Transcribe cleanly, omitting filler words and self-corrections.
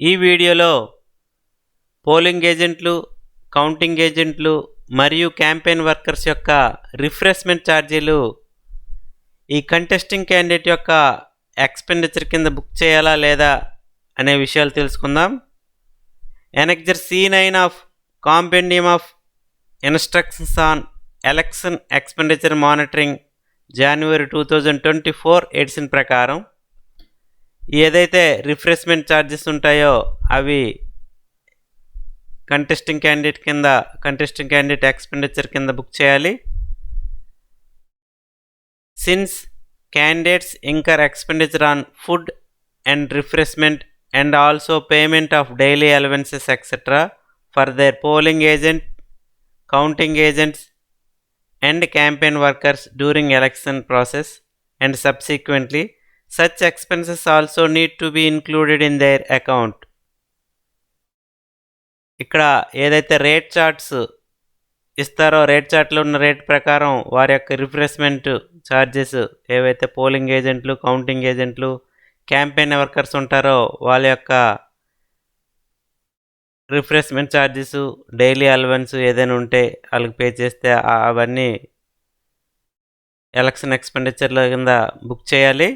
ఈ వీడియోలో పోలింగ్ ఏజెంట్లు, కౌంటింగ్ ఏజెంట్లు మరియు క్యాంపెయిన్ వర్కర్స్ యొక్క రిఫ్రెష్మెంట్ ఛార్జీలు ఈ కంటెస్టింగ్ క్యాండిడేట్ యొక్క ఎక్స్పెండిచర్ కింద బుక్ చేయాలా లేదా అనే విషయాలు తెలుసుకుందాం. Annexure C9 of compendium of instructions on election expenditure monitoring January 2024 edition ప్రకారం ఏదైతే రిఫ్రెష్మెంట్ ఛార్జెస్ ఉంటాయో అవి కంటెస్టింగ్ క్యాండిడేట్ ఎక్స్పెండిచర్ కింద బుక్ చేయాలి. Since candidates incur expenditure on food and refreshment and also payment of daily allowances etcetera for their polling agent, counting agents and campaign workers during election process and subsequently, such expenses also need to be included in their account. ఇక్కడ ఏదైతే rate charts ఇస్తారో rate చార్ట్లో ఉన్న rate ప్రకారం వారి యొక్క refreshment charges ఏవైతే polling ఏజెంట్లు, కౌంటింగ్ ఏజెంట్లు, క్యాంపెయిన్ వర్కర్స్ ఉంటారో వాళ్ళ యొక్క రిఫ్రెష్మెంట్ ఛార్జెస్, డైలీ అలవెన్స్ ఏదైనా ఉంటే వాళ్ళకి పే చేస్తే అవన్నీ ఎలక్షన్ ఎక్స్పెండిచర్ల కింద బుక్ చేయాలి.